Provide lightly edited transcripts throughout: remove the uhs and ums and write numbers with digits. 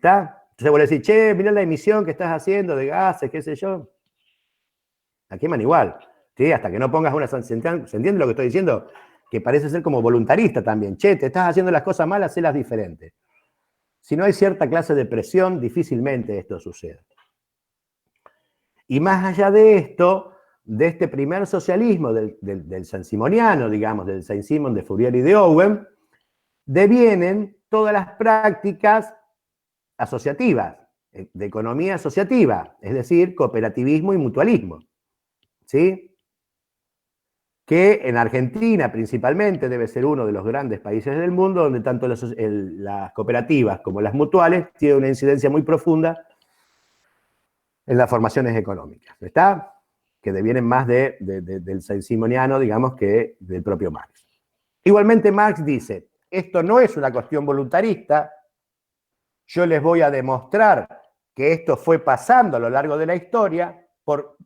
¿Está? Entonces vos le decís, che, mirá la emisión que estás haciendo de gases, qué sé yo. La queman igual, ¿sí? Hasta que no pongas una... ¿Se entiende lo que estoy diciendo? Que parece ser como voluntarista también. Che, te estás haciendo las cosas mal, hacelas diferentes. Si no hay cierta clase de presión, difícilmente esto suceda. Y más allá de esto, de este primer socialismo del saint-simoniano, digamos, del Saint-Simon de Fourier y de Owen, devienen todas las prácticas asociativas, de economía asociativa, es decir, cooperativismo y mutualismo, ¿sí? Que en Argentina principalmente debe ser uno de los grandes países del mundo donde tanto las cooperativas como las mutuales tienen una incidencia muy profunda en las formaciones económicas, ¿está? Que devienen más del saint-simoniano, digamos, que del propio Marx. Igualmente Marx dice, esto no es una cuestión voluntarista, yo les voy a demostrar que esto fue pasando a lo largo de la historia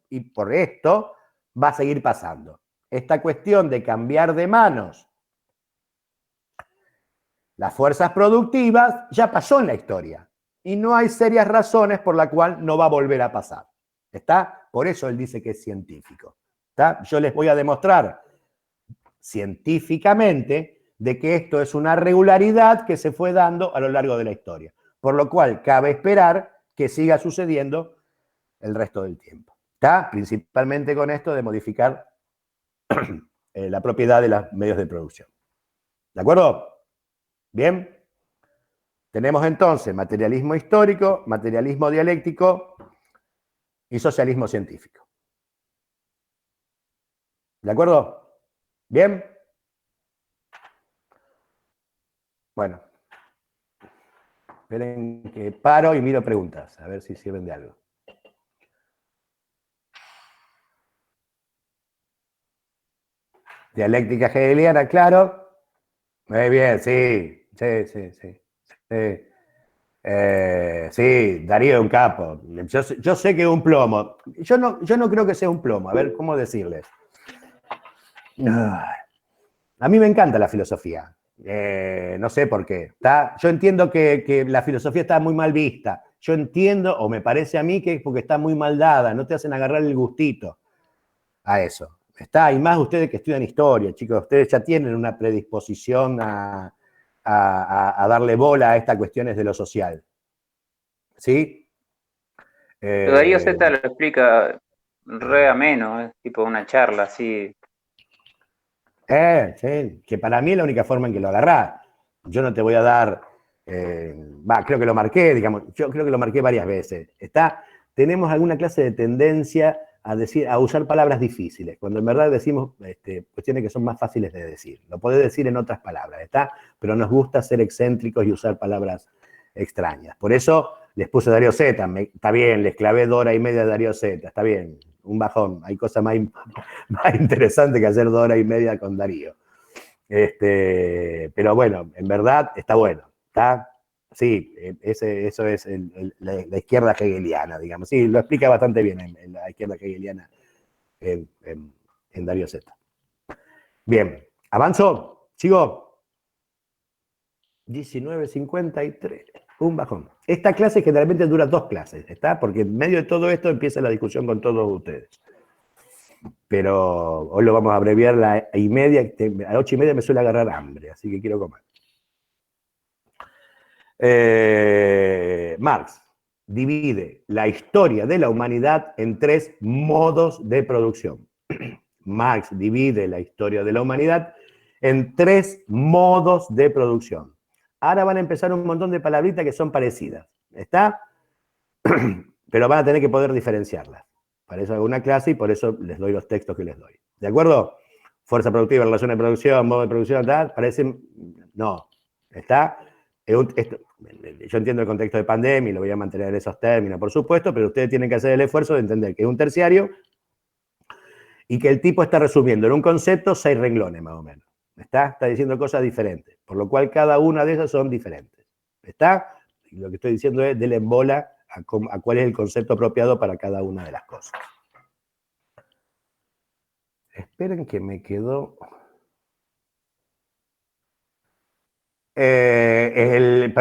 y por esto va a seguir pasando. Esta cuestión de cambiar de manos las fuerzas productivas ya pasó en la historia y no hay serias razones por las cuales no va a volver a pasar. ¿Está? Por eso él dice que es científico. ¿Está? Yo les voy a demostrar científicamente de que esto es una regularidad que se fue dando a lo largo de la historia, por lo cual cabe esperar que siga sucediendo el resto del tiempo. ¿Está? Principalmente con esto de modificar la propiedad de los medios de producción. ¿De acuerdo? Bien. Tenemos entonces materialismo histórico, materialismo dialéctico y socialismo científico. ¿De acuerdo? Bien. Bueno. Esperen que paro y miro preguntas, a ver si sirven de algo. Dialéctica hegeliana, claro. Muy bien, sí. Sí, Darío es un capo. Yo sé que es un plomo. Yo no creo que sea un plomo. A ver, ¿cómo decirles? A mí me encanta la filosofía. No sé por qué. Yo entiendo que la filosofía está muy mal vista. Yo entiendo, o me parece a mí, que es porque está muy mal dada. No te hacen agarrar el gustito a eso. Y más ustedes que estudian historia, chicos. Ustedes ya tienen una predisposición a darle bola a estas cuestiones de lo social. ¿Sí? Pero Darío Z lo explica re ameno, es tipo una charla así. Sí, que para mí es la única forma en que lo agarrás. Yo no te voy a dar, creo que lo marqué, digamos, yo creo que lo marqué varias veces. Tenemos alguna clase de tendencia a usar palabras difíciles, cuando en verdad decimos cuestiones que son más fáciles de decir. Lo podés decir en otras palabras, pero nos gusta ser excéntricos y usar palabras extrañas. Por eso les puse Darío Z, está bien, les clavé 2 horas y media de Darío Z, está bien, un bajón, hay cosas más interesantes que hacer 2 horas y media con Darío. Pero bueno, en verdad está bueno, ¿está? Sí, eso es la izquierda hegeliana, digamos. Sí, lo explica bastante bien en la izquierda hegeliana en Darío Z. Bien, avanzo, sigo. 19:53, un bajón. Esta clase generalmente dura 2 clases, ¿está? Porque en medio de todo esto empieza la discusión con todos ustedes. Pero hoy lo vamos a abreviar a las 8:30 me suele agarrar hambre, así que quiero comer. Marx divide la historia de la humanidad en 3 modos de producción. Marx divide la historia de la humanidad en 3 modos de producción. Ahora van a empezar un montón de palabritas que son parecidas, ¿está? Pero van a tener que poder diferenciarlas. Para eso hago una clase y por eso les doy los textos que les doy. ¿De acuerdo? Fuerza productiva, relación de producción, modo de producción, tal, parecen... No, ¿está? Yo entiendo el contexto de pandemia y lo voy a mantener en esos términos, por supuesto, pero ustedes tienen que hacer el esfuerzo de entender que es un terciario y que el tipo está resumiendo en un concepto 6 renglones más o menos. Está diciendo cosas diferentes, por lo cual cada una de esas son diferentes. ¿Está? Y lo que estoy diciendo es, denle bola a cuál es el concepto apropiado para cada una de las cosas. Esperen que me quedó... el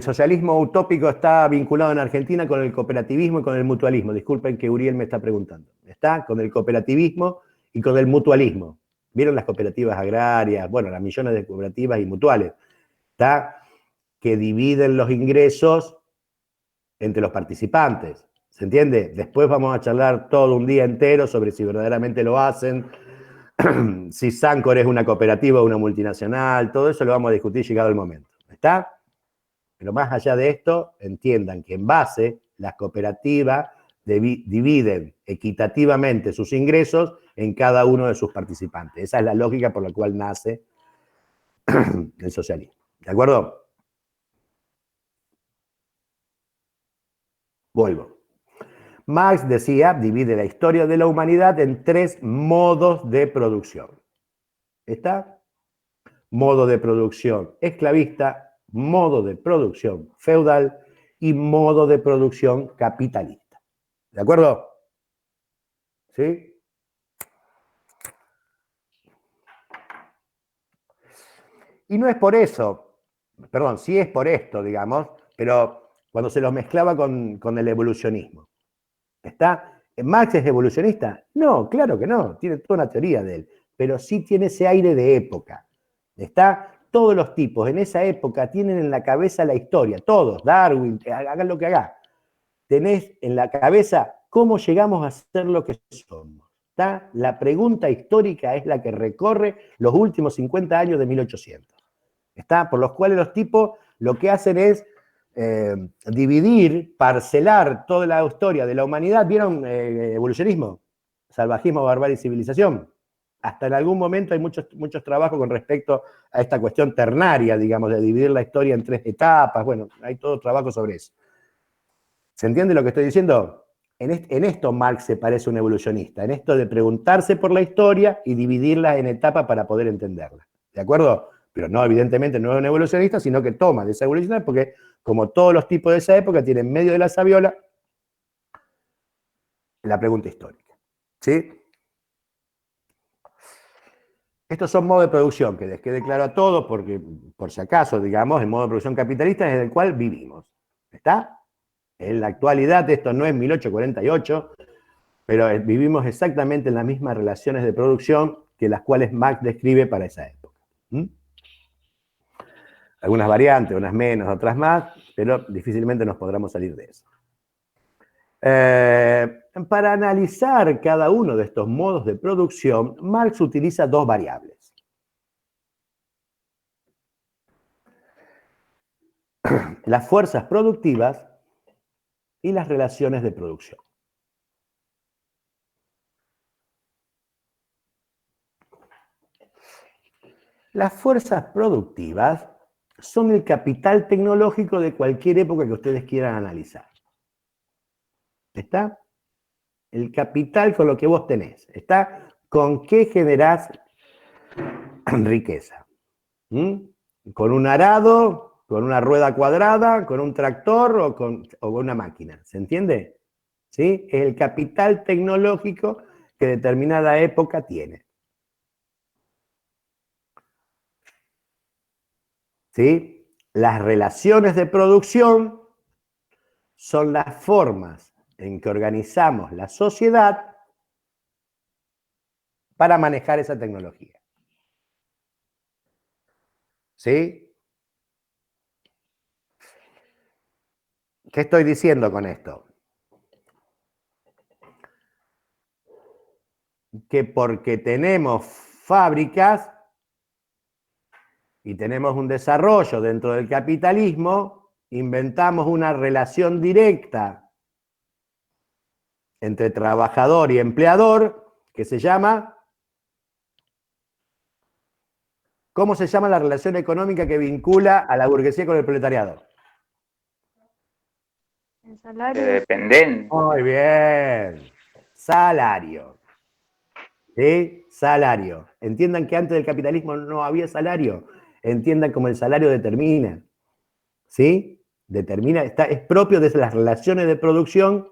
socialismo utópico está vinculado en Argentina con el cooperativismo y con el mutualismo. Disculpen que Uriel me está preguntando. Está con el cooperativismo y con el mutualismo. ¿Vieron las cooperativas agrarias? Bueno, las millones de cooperativas y mutuales. Está que dividen los ingresos entre los participantes. ¿Se entiende? Después vamos a charlar todo un día entero sobre si verdaderamente lo hacen, si Sancor es una cooperativa o una multinacional, todo eso lo vamos a discutir llegado el momento. ¿Está? Pero más allá de esto, entiendan que en base las cooperativas dividen equitativamente sus ingresos en cada uno de sus participantes. Esa es la lógica por la cual nace el socialismo. ¿De acuerdo? Vuelvo. Marx decía, divide la historia de la humanidad en 3 modos de producción. ¿Está? Modo de producción esclavista, modo de producción feudal y modo de producción capitalista. ¿De acuerdo? ¿Sí? Y no es por eso, perdón, sí es por esto, digamos, pero cuando se los mezclaba con el evolucionismo. ¿Está? ¿Marx es evolucionista? No, claro que no, tiene toda una teoría de él, pero sí tiene ese aire de época. ¿Está? Todos los tipos en esa época tienen en la cabeza la historia, todos, Darwin, hagan lo que hagan. Tenés en la cabeza cómo llegamos a ser lo que somos. ¿Está? La pregunta histórica es la que recorre los últimos 50 años de 1800. ¿Está? Por los cuales los tipos lo que hacen es dividir, parcelar toda la historia de la humanidad. ¿Vieron evolucionismo? Salvajismo, barbarie y civilización. Hasta en algún momento hay muchos trabajos con respecto a esta cuestión ternaria, digamos, de dividir la historia en 3 etapas. Bueno, hay todo trabajo sobre eso. ¿Se entiende lo que estoy diciendo? En esto Marx se parece a un evolucionista, en esto de preguntarse por la historia y dividirla en etapas para poder entenderla. ¿De acuerdo? Pero no, evidentemente no es un evolucionista, sino que toma de esa evolucionista porque, como todos los tipos de esa época, tienen en medio de la sabiola la pregunta histórica. ¿Sí? Estos son modos de producción, que les quede claro a todos, porque por si acaso, digamos, el modo de producción capitalista es el cual vivimos. ¿Está? En la actualidad, esto no es 1848, pero vivimos exactamente en las mismas relaciones de producción que las cuales Marx describe para esa época. ¿Mm? Algunas variantes, unas menos, otras más, pero difícilmente nos podremos salir de eso. Para analizar cada uno de estos modos de producción, Marx utiliza 2 variables. Las fuerzas productivas y las relaciones de producción. Las fuerzas productivas son el capital tecnológico de cualquier época que ustedes quieran analizar. ¿Está? El capital con lo que vos tenés. ¿Está? ¿Con qué generás riqueza? ¿Mm? ¿Con un arado? ¿Con una rueda cuadrada? ¿Con un tractor? ¿O con una máquina? ¿Se entiende? ¿Sí? Es el capital tecnológico que determinada época tiene. ¿Sí? Las relaciones de producción son las formas en que organizamos la sociedad para manejar esa tecnología. ¿Sí? ¿Qué estoy diciendo con esto? Que porque tenemos fábricas y tenemos un desarrollo dentro del capitalismo, inventamos una relación directa entre trabajador y empleador que se llama... ¿Cómo se llama la relación económica que vincula a la burguesía con el proletariado? El salario. Dependencia. Muy bien. Salario. ¿Sí? Salario. Entiendan que antes del capitalismo no había salario. Entiendan cómo el salario determina. ¿Sí? Determina, es propio de las relaciones de producción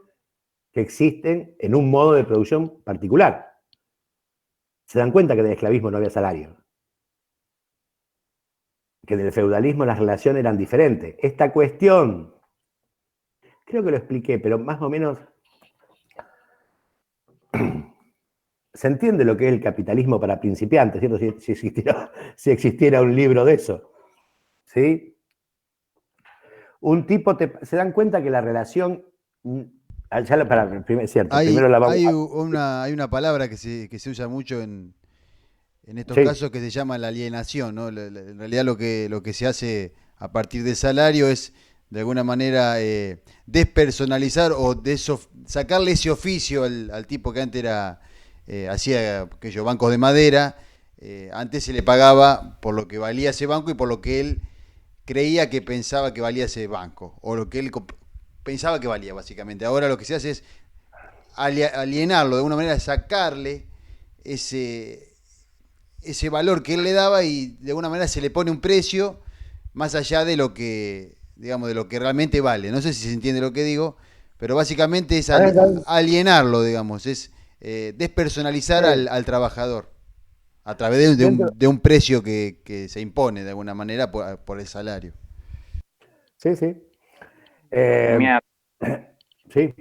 que existen en un modo de producción particular. Se dan cuenta que del esclavismo no había salario. que en el feudalismo las relaciones eran diferentes. Esta cuestión, creo que lo expliqué, pero más o menos se entiende lo que es el capitalismo para principiantes, ¿cierto? Si existiera un libro de eso, ¿sí? Un tipo, se dan cuenta que la relación, cierto, primero la vamos hay una palabra que se usa mucho en estos sí, casos que se llama la alienación, ¿no? En realidad lo que se hace a partir del salario es de alguna manera despersonalizar o sacarle ese oficio al tipo que antes hacía aquellos bancos de madera. Antes se le pagaba por lo que valía ese banco y por lo que él creía que pensaba que valía ese banco, o lo que él pensaba que valía, básicamente. Ahora lo que se hace es alienarlo, de alguna manera sacarle ese valor que él le daba y de alguna manera se le pone un precio más allá de lo que, digamos, de lo que realmente vale. No sé si se entiende lo que digo, pero básicamente es alienarlo, digamos, es despersonalizar al trabajador a través de un precio que se impone de alguna manera por el salario. Sí, sí. Termina, Sí.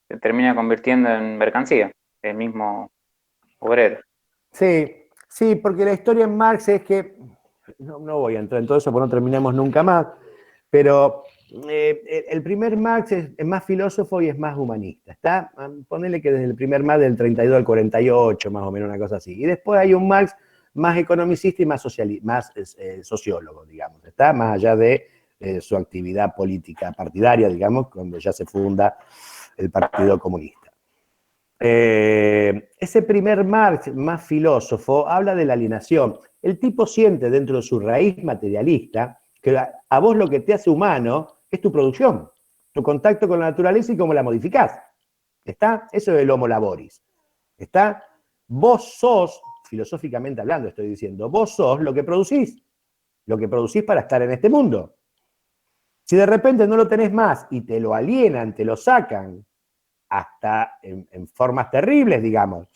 se termina convirtiendo en mercancía, el mismo obrero. Sí, sí, porque la historia en Marx es que, no voy a entrar en todo eso porque no terminamos nunca más, pero el primer Marx es más filósofo y es más humanista. Está, ponele que desde el primer Marx del 32 al 48, más o menos una cosa así. Y después hay un Marx más economicista y más sociólogo, digamos. Está más allá de su actividad política partidaria, digamos, cuando ya se funda el Partido Comunista. Ese primer Marx más filósofo habla de la alienación. El tipo siente dentro de su raíz materialista que a vos lo que te hace humano es tu producción, tu contacto con la naturaleza y cómo la modificás. ¿Está? Eso es el homo laboris. ¿Está? Vos sos, filosóficamente hablando estoy diciendo, vos sos lo que producís para estar en este mundo. Si de repente no lo tenés más y te lo alienan, te lo sacan, hasta en formas terribles, digamos.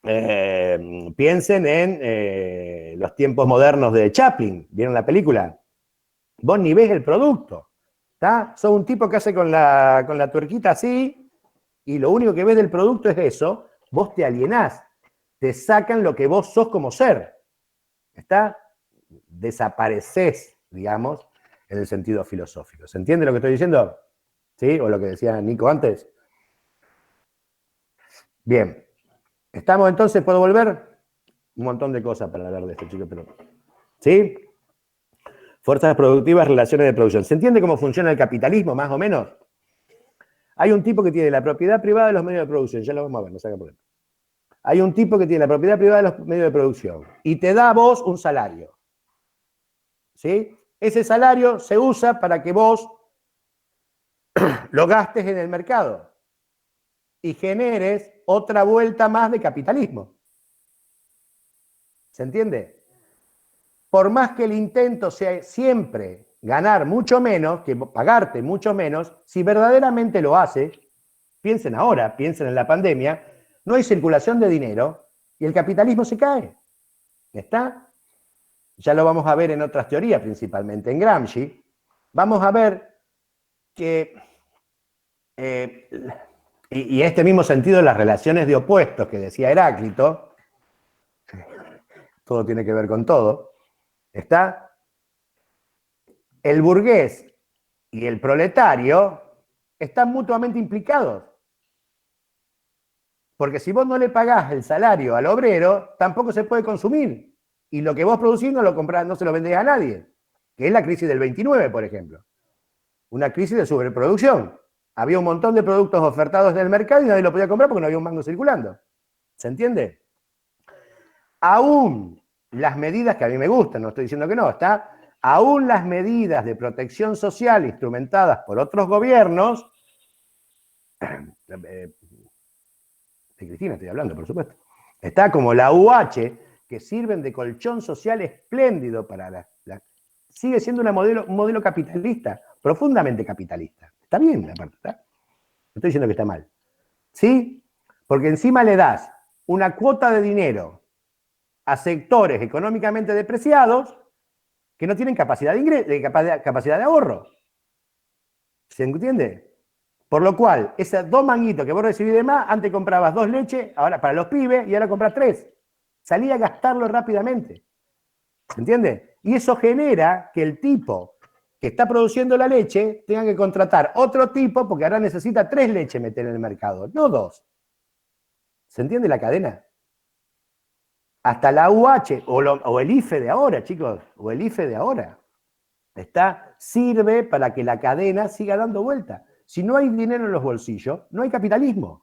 Piensen en los tiempos modernos de Chaplin. ¿Vieron la película? Vos ni ves el producto. ¿Está? Sos un tipo que hace con la tuerquita así y lo único que ves del producto es eso. Vos te alienás. Te sacan lo que vos sos como ser. ¿Está? Desaparecés, digamos, en el sentido filosófico. ¿Se entiende lo que estoy diciendo? ¿Sí? O lo que decía Nico antes. Bien. ¿Estamos entonces? ¿Puedo volver? Un montón de cosas para hablar de esto, chicos, pero... ¿Sí? Fuerzas productivas, relaciones de producción. ¿Se entiende cómo funciona el capitalismo, más o menos? Hay un tipo que tiene la propiedad privada de los medios de producción. Ya lo vamos a ver, no se hagan problema. Hay un tipo que tiene la propiedad privada de los medios de producción y te da a vos un salario. ¿Sí? Ese salario se usa para que vos lo gastes en el mercado y generes otra vuelta más de capitalismo. ¿Se entiende? Por más que el intento sea siempre ganar mucho menos, que pagarte mucho menos, si verdaderamente lo hace, piensen ahora, piensen en la pandemia, no hay circulación de dinero y el capitalismo se cae. ¿Está? Ya lo vamos a ver en otras teorías, principalmente en Gramsci. Vamos a ver que, y este mismo sentido, las relaciones de opuestos que decía Heráclito, todo tiene que ver con todo, ¿está? El burgués y el proletario están mutuamente implicados. Porque si vos no le pagás el salario al obrero, tampoco se puede consumir. Y lo que vos producís no lo comprás, no se lo vendés a nadie. Que es la crisis del 29, por ejemplo. Una crisis de sobreproducción. Había un montón de productos ofertados en el mercado y nadie lo podía comprar porque no había un mango circulando. ¿Se entiende? Aún las medidas que a mí me gustan, no estoy diciendo que no, está, aún las medidas de protección social instrumentadas por otros gobiernos, de Cristina estoy hablando, por supuesto, está como la UH, que sirven de colchón social espléndido para sigue siendo un modelo capitalista, profundamente capitalista. Está bien la parte, ¿está? No estoy diciendo que está mal. ¿Sí? Porque encima le das una cuota de dinero a sectores económicamente depreciados que no tienen capacidad capacidad de ahorro. ¿Se entiende? Por lo cual, esos 2 manguitos que vos recibís de más, antes comprabas 2 leches, ahora para los pibes, y ahora compras 3. Salí a gastarlo rápidamente. ¿Se entiende? Y eso genera que el tipo que está produciendo la leche tenga que contratar otro tipo porque ahora necesita 3 leches meter en el mercado, no 2. ¿Se entiende la cadena? Hasta la UH o el IFE de ahora, chicos, o el IFE de ahora, sirve para que la cadena siga dando vuelta. Si no hay dinero en los bolsillos, no hay capitalismo.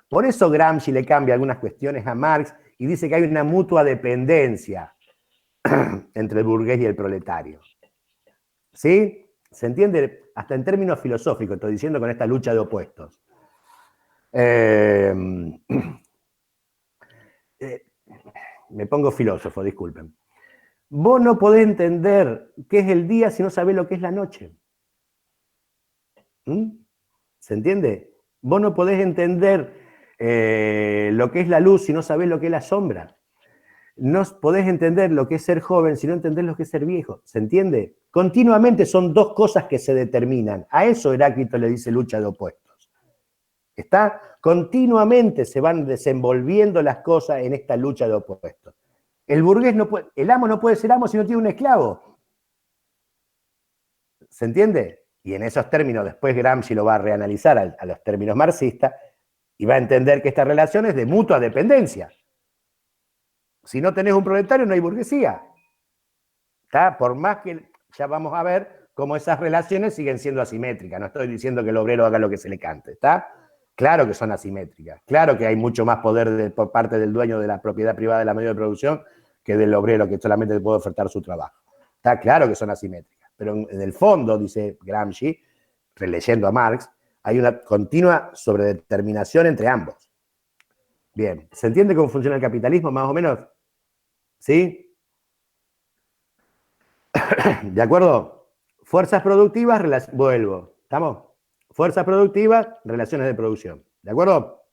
Por eso Gramsci le cambia algunas cuestiones a Marx y dice que hay una mutua dependencia entre el burgués y el proletario. ¿Sí? ¿Se entiende? Hasta en términos filosóficos, estoy diciendo con esta lucha de opuestos. Me pongo filósofo, disculpen. Vos no podés entender qué es el día si no sabés lo que es la noche. ¿Se entiende? Vos no podés entender lo que es la luz si no sabés lo que es la sombra. No podés entender lo que es ser joven si no entendés lo que es ser viejo. ¿Se entiende? Continuamente son 2 cosas que se determinan. A eso Heráclito le dice lucha de opuestos. Continuamente se van desenvolviendo las cosas en esta lucha de opuestos. El burgués no puede, el amo no puede ser amo si no tiene un esclavo. ¿Se entiende? Y en esos términos después Gramsci lo va a reanalizar a los términos marxistas y va a entender que esta relación es de mutua dependencia. Si no tenés un proletario no hay burguesía. Por más que ya vamos a ver cómo esas relaciones siguen siendo asimétricas. No estoy diciendo que el obrero haga lo que se le cante. Claro que son asimétricas. Claro que hay mucho más poder por parte del dueño de la propiedad privada de la medio de producción que del obrero que solamente le puede ofertar su trabajo. Está claro que son asimétricas. Pero en el fondo, dice Gramsci, releyendo a Marx, hay una continua sobredeterminación entre ambos. Bien, ¿se entiende cómo funciona el capitalismo más o menos? ¿Sí? ¿De acuerdo? Fuerzas productivas, vuelvo. ¿Estamos? Fuerzas productivas, relaciones de producción. ¿De acuerdo?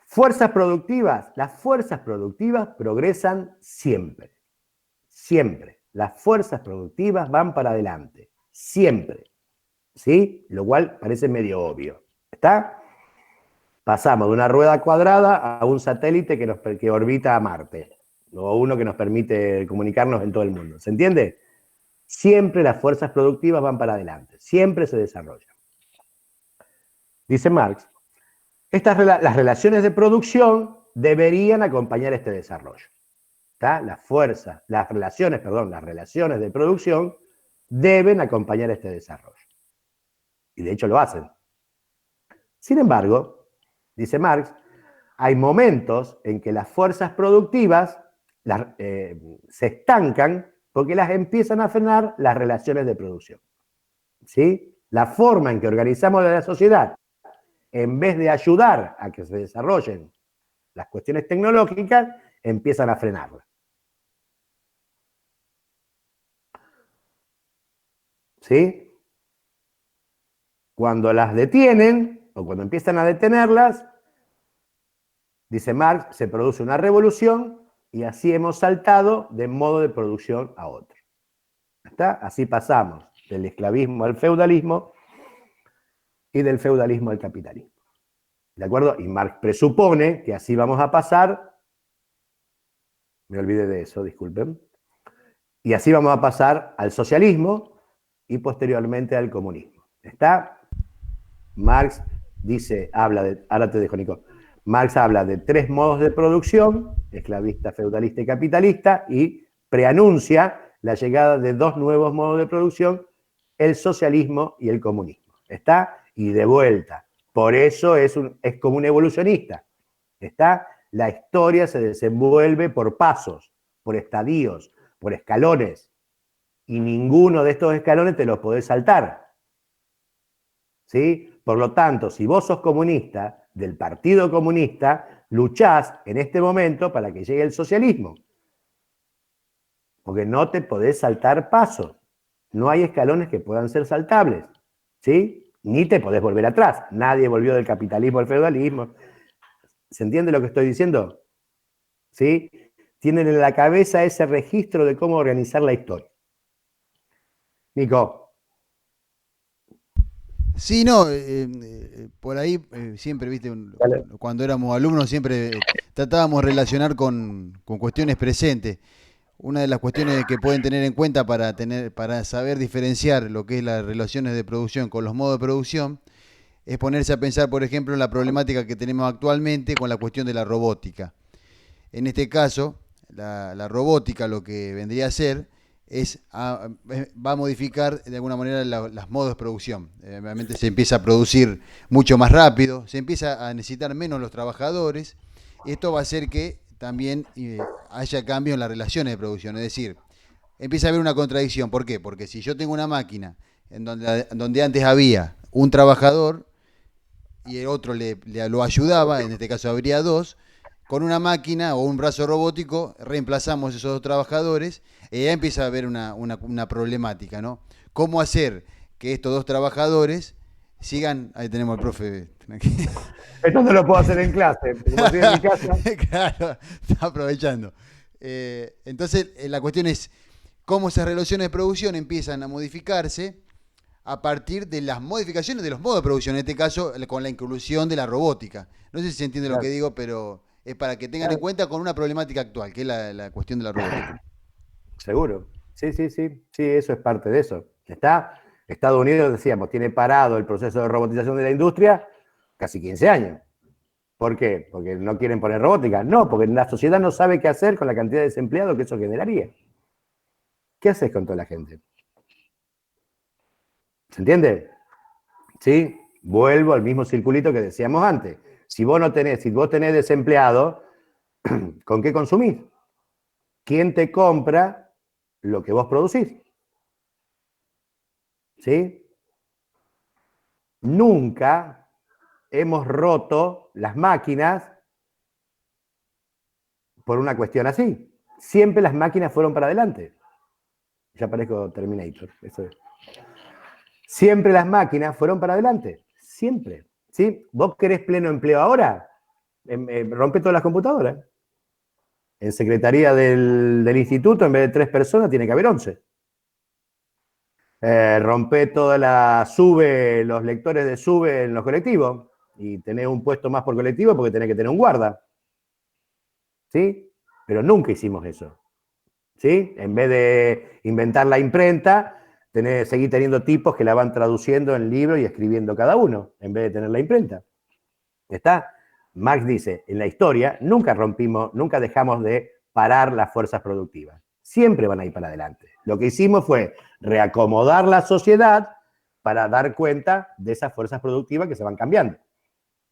Fuerzas productivas. Las fuerzas productivas progresan siempre. Siempre. Las fuerzas productivas van para adelante. Siempre. ¿Sí? Lo cual parece medio obvio. ¿Está? Pasamos de una rueda cuadrada a un satélite que orbita a Marte. O uno que nos permite comunicarnos en todo el mundo. ¿Se entiende? Siempre las fuerzas productivas van para adelante. Siempre se desarrollan. Dice Marx, las relaciones de producción deberían acompañar este desarrollo. Las relaciones de producción deben acompañar este desarrollo. Y de hecho lo hacen. Sin embargo, dice Marx, hay momentos en que las fuerzas productivas se estancan porque las empiezan a frenar las relaciones de producción. ¿Sí? La forma en que organizamos la sociedad, en vez de ayudar a que se desarrollen las cuestiones tecnológicas, empiezan a frenarlas. ¿Sí? Cuando las detienen, o cuando empiezan a detenerlas, dice Marx, se produce una revolución y así hemos saltado de modo de producción a otro. Así pasamos del esclavismo al feudalismo y del feudalismo al capitalismo. ¿De acuerdo? Y Marx presupone que así vamos a pasar, me olvidé de eso, disculpen, y así vamos a pasar al socialismo y posteriormente al comunismo. Marx dice, ahora te dejo, Nico. Marx habla de 3 modos de producción, esclavista, feudalista y capitalista, y preanuncia la llegada de 2 nuevos modos de producción, el socialismo y el comunismo. Y de vuelta. Por eso es como un evolucionista. La historia se desenvuelve por pasos, por estadios, por escalones. Y ninguno de estos escalones te los podés saltar. ¿Sí? Por lo tanto, si vos sos comunista, del Partido Comunista, luchás en este momento para que llegue el socialismo. Porque no te podés saltar pasos. No hay escalones que puedan ser saltables. ¿Sí? Ni te podés volver atrás. Nadie volvió del capitalismo al feudalismo. ¿Se entiende lo que estoy diciendo? ¿Sí? tienen en la cabeza ese registro de cómo organizar la historia. Nico. Sí, no, por ahí siempre, viste, Dale. cuando éramos alumnos siempre tratábamos de relacionar con cuestiones presentes. Una de las cuestiones que pueden tener en cuenta para saber diferenciar lo que es las relaciones de producción con los modos de producción es ponerse a pensar, por ejemplo, en la problemática que tenemos actualmente con la cuestión de la robótica. En este caso, la robótica lo que vendría a ser va a modificar de alguna manera las modos de producción. Realmente se empieza a producir mucho más rápido, se empieza a necesitar menos los trabajadores. Esto va a hacer que también haya cambio en las relaciones de producción. Es decir, empieza a haber una contradicción. ¿Por qué? Porque si yo tengo una máquina donde antes había un trabajador y el otro lo ayudaba, en este caso habría dos, con una máquina o un brazo robótico reemplazamos esos dos trabajadores y ya empieza a haber una problemática, ¿no? ¿Cómo hacer que estos dos trabajadores sigan? Ahí tenemos al profe. Esto no lo puedo hacer en clase, como estoy en mi casa. Claro, está aprovechando. Entonces, la cuestión es cómo esas relaciones de producción empiezan a modificarse a partir de las modificaciones de los modos de producción, en este caso con la inclusión de la robótica. No sé si se entiende lo que digo, pero es para que tengan en cuenta con una problemática actual, que es la cuestión de la robótica. Seguro. Sí, sí, sí. Sí, eso es parte de eso. Estados Unidos, decíamos, tiene parado el proceso de robotización de la industria casi 15 años. ¿Por qué? ¿Porque no quieren poner robótica? No, porque la sociedad no sabe qué hacer con la cantidad de desempleados que eso generaría. ¿Qué haces con toda la gente? ¿Se entiende? ¿Sí? Vuelvo al mismo circulito que decíamos antes. Si vos tenés desempleado, ¿con qué consumís? ¿Quién te compra lo que vos producís? ¿Sí? Nunca hemos roto las máquinas por una cuestión así. Siempre las máquinas fueron para adelante. Ya parezco Terminator. Eso es. Siempre las máquinas fueron para adelante. Siempre. ¿Sí? ¿Vos querés pleno empleo ahora? Rompe todas las computadoras. En secretaría del instituto, en vez de 3 personas, tiene que haber 11. Rompe los lectores de sube en los colectivos y tenés un puesto más por colectivo porque tenés que tener un guarda. ¿Sí? Pero nunca hicimos eso. ¿Sí? En vez de inventar la imprenta, seguir teniendo tipos que la van traduciendo en libros y escribiendo cada uno, en vez de tener la imprenta. ¿Está? Marx dice, en la historia nunca dejamos de parar las fuerzas productivas. Siempre van a ir para adelante. Lo que hicimos fue reacomodar la sociedad para dar cuenta de esas fuerzas productivas que se van cambiando.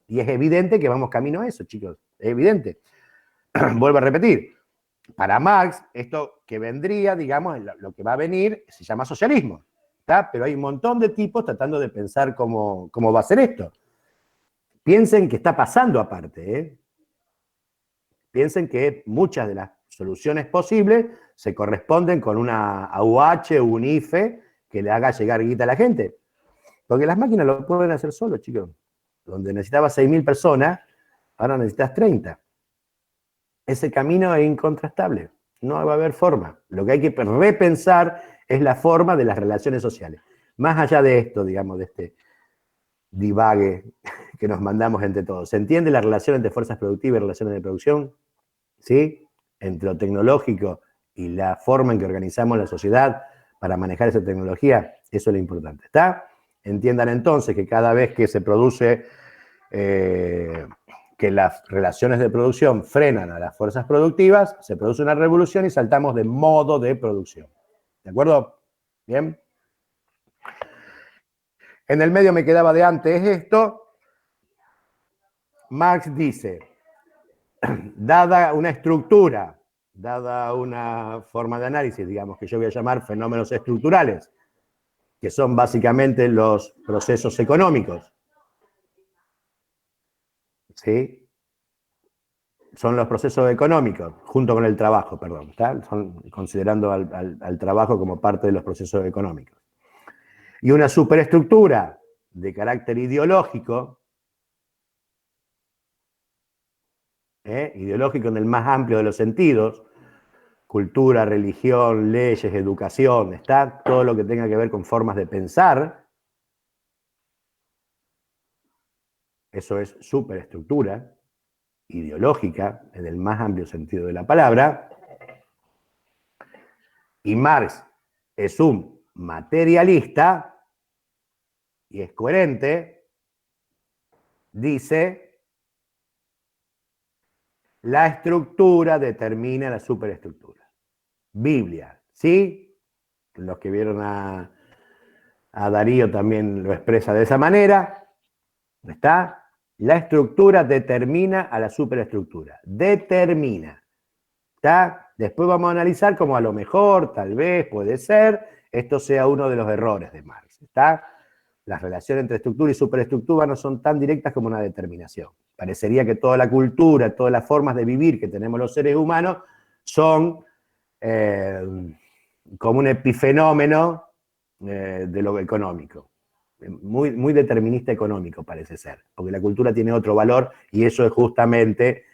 Y es evidente que vamos camino a eso, chicos. Es evidente. Vuelvo a repetir. Para Marx, esto que vendría, digamos, lo que va a venir, se llama socialismo. ¿Está? Pero hay un montón de tipos tratando de pensar cómo va a ser esto. Piensen que está pasando aparte, ¿eh? Piensen que muchas de las soluciones posibles se corresponden con una AUH o un IFE que le haga llegar guita a la gente. Porque las máquinas lo pueden hacer solo, chicos. Donde necesitabas 6.000 personas, ahora necesitas 30. Ese camino es incontrastable. No va a haber forma. Lo que hay que repensar es la forma de las relaciones sociales. Más allá de esto, digamos, de este divague que nos mandamos entre todos. ¿Se entiende la relación entre fuerzas productivas y relaciones de producción? ¿Sí? Entre lo tecnológico y la forma en que organizamos la sociedad para manejar esa tecnología, eso es lo importante. ¿Está? Entiendan entonces que cada vez que se produce, que las relaciones de producción frenan a las fuerzas productivas, se produce una revolución y saltamos de modo de producción. ¿De acuerdo? ¿Bien? En el medio me quedaba de antes esto. Marx dice, dada una estructura, dada una forma de análisis, digamos, que yo voy a llamar fenómenos estructurales, que son básicamente los procesos económicos, ¿sí? Son los procesos económicos, junto con el trabajo, perdón, ¿está? Son considerando al trabajo como parte de los procesos económicos. Y una superestructura de carácter ideológico, ideológico en el más amplio de los sentidos, cultura, religión, leyes, educación, está todo lo que tenga que ver con formas de pensar. Eso es superestructura ideológica en el más amplio sentido de la palabra. Y Marx es un materialista y es coherente, dice, la estructura determina la superestructura. Biblia, ¿sí? Los que vieron a Darío también lo expresa de esa manera. ¿Está? La estructura determina a la superestructura. Determina. ¿Está? Después vamos a analizar cómo a lo mejor, tal vez, puede ser, esto sea uno de los errores de Marx. ¿Está? Las relaciones entre estructura y superestructura no son tan directas como una determinación. Parecería que toda la cultura, todas las formas de vivir que tenemos los seres humanos son como un epifenómeno de lo económico. Muy, muy determinista económico parece ser, porque la cultura tiene otro valor y eso es justamente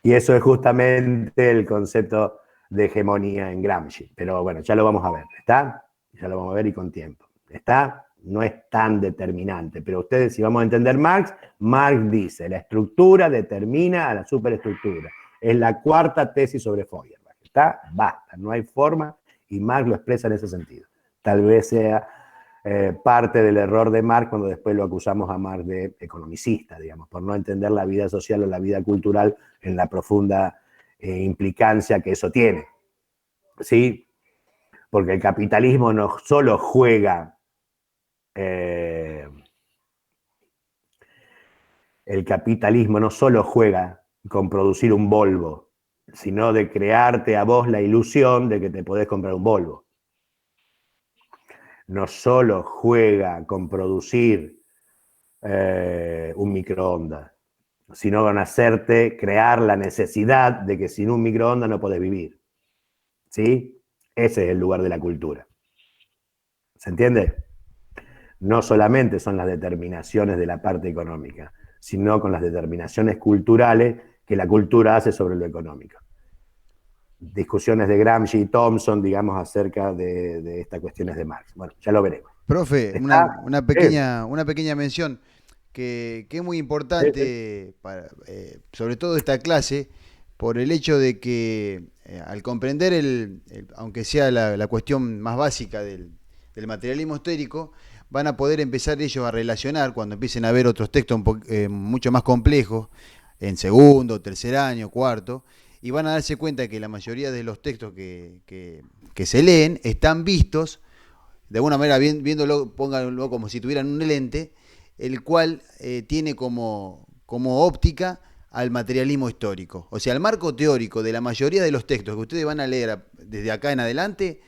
el concepto de hegemonía en Gramsci. Pero bueno, ya lo vamos a ver, ¿está? Ya lo vamos a ver y con tiempo. ¿Está? No es tan determinante, pero ustedes, si vamos a entender Marx, Marx dice, la estructura determina a la superestructura. Es la cuarta tesis sobre Feuerbach. ¿Está? Basta, no hay forma, y Marx lo expresa en ese sentido. Tal vez sea parte del error de Marx cuando después lo acusamos a Marx de economicista, digamos, por no entender la vida social o la vida cultural en la profunda implicancia que eso tiene. ¿Sí? Porque el capitalismo no solo juega con producir un Volvo, sino de crearte a vos la ilusión de que te podés comprar un Volvo. No solo juega con producir un microondas, sino con hacerte crear la necesidad de que sin un microondas no podés vivir. ¿Sí? Ese es el lugar de la cultura. ¿Se entiende? No solamente son las determinaciones de la parte económica, sino con las determinaciones culturales que la cultura hace sobre lo económico. Discusiones de Gramsci y Thompson, digamos, acerca de estas cuestiones de Marx. Bueno, ya lo veremos. Profe, una pequeña mención que es muy importante, sobre todo esta clase, por el hecho de que al comprender, aunque sea la cuestión más básica del materialismo histórico, van a poder empezar ellos a relacionar, cuando empiecen a ver otros textos mucho más complejos, en segundo, tercer año, cuarto, y van a darse cuenta que la mayoría de los textos que se leen están vistos, de alguna manera viéndolo, pónganlo como si tuvieran un lente, el cual tiene como óptica al materialismo histórico. O sea, el marco teórico de la mayoría de los textos que ustedes van a leer desde acá en adelante,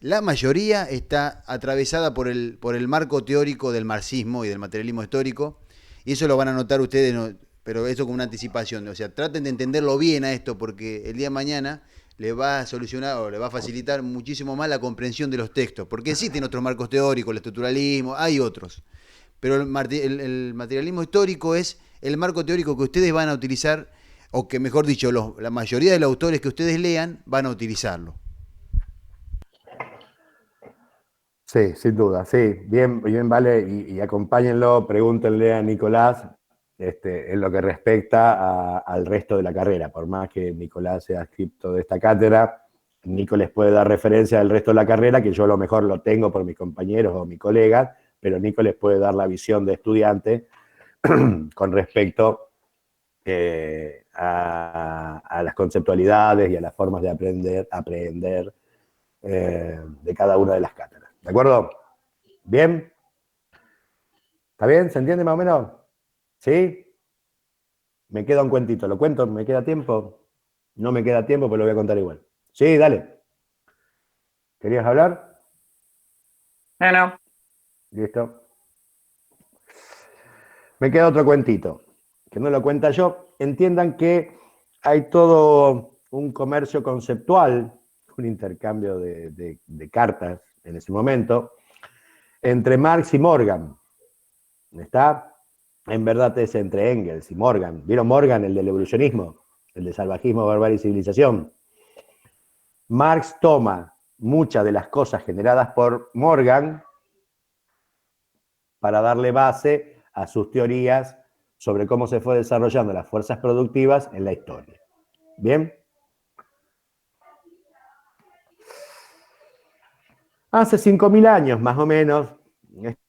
la mayoría está atravesada por el marco teórico del marxismo y del materialismo histórico, y eso lo van a notar ustedes, pero eso con una anticipación. O sea, traten de entenderlo bien a esto, porque el día de mañana le va a solucionar o le va a facilitar muchísimo más la comprensión de los textos, porque existen otros marcos teóricos, el estructuralismo, hay otros, pero el materialismo histórico es el marco teórico que ustedes van a utilizar, o que mejor dicho, la mayoría de los autores que ustedes lean van a utilizarlo. Sí, sin duda, sí. Bien, bien vale, y acompáñenlo, pregúntenle a Nicolás en lo que respecta al resto de la carrera. Por más que Nicolás sea adscripto de esta cátedra, Nico les puede dar referencia del resto de la carrera, que yo a lo mejor lo tengo por mis compañeros o mis colegas, pero Nico les puede dar la visión de estudiante con respecto a las conceptualidades y a las formas de aprender de cada una de las cátedras. ¿De acuerdo? ¿Bien? ¿Está bien? ¿Se entiende más o menos? ¿Sí? Me queda un cuentito. ¿Lo cuento? ¿Me queda tiempo? No me queda tiempo, pero lo voy a contar igual. Sí, dale. ¿Querías hablar? No. Listo. Me queda otro cuentito, que no lo cuenta yo. Entiendan que hay todo un comercio conceptual, un intercambio de cartas en ese momento, entre Marx y Morgan. ¿Está? En verdad es entre Engels y Morgan. ¿Vieron Morgan, el del evolucionismo? el de Salvajismo, Barbarie y Civilización. Marx toma muchas de las cosas generadas por Morgan para darle base a sus teorías sobre cómo se fue desarrollando las fuerzas productivas en la historia. ¿Bien? Hace 5.000 años, más o menos,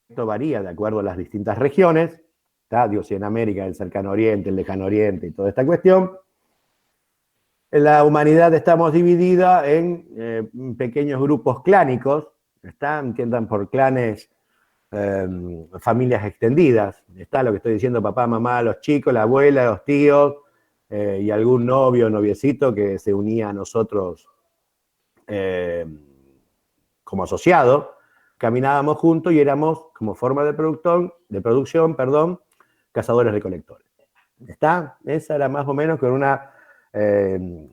esto varía de acuerdo a las distintas regiones, ¿tá? Digo, si en América, el Cercano Oriente, el Lejano Oriente y toda esta cuestión, en la humanidad estamos dividida en pequeños grupos clánicos, entiendan por clanes, familias extendidas. Está lo que estoy diciendo, papá, mamá, los chicos, la abuela, los tíos, y algún novio o noviecito que se unía a nosotros como asociado. Caminábamos juntos y éramos, como forma de producción, cazadores-recolectores. ¿Está? Esa era más o menos con una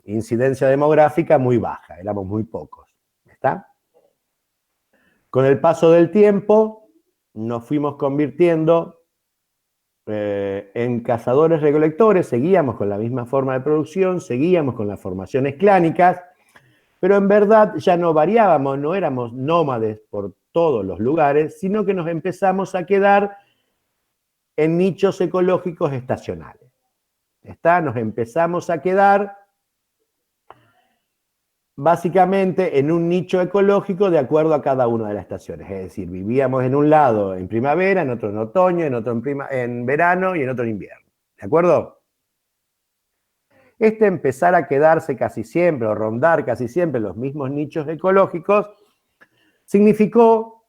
incidencia demográfica muy baja, éramos muy pocos. ¿Está? Con el paso del tiempo nos fuimos convirtiendo en cazadores-recolectores, seguíamos con la misma forma de producción, seguíamos con las formaciones clánicas, pero en verdad ya no variábamos, no éramos nómades por todos los lugares, sino que nos empezamos a quedar en nichos ecológicos estacionales. Nos empezamos a quedar básicamente en un nicho ecológico de acuerdo a cada una de las estaciones. Es decir, vivíamos en un lado en primavera, en otro en otoño, en otro en verano y en otro en invierno. ¿De acuerdo? Empezar a quedarse casi siempre o rondar casi siempre los mismos nichos ecológicos significó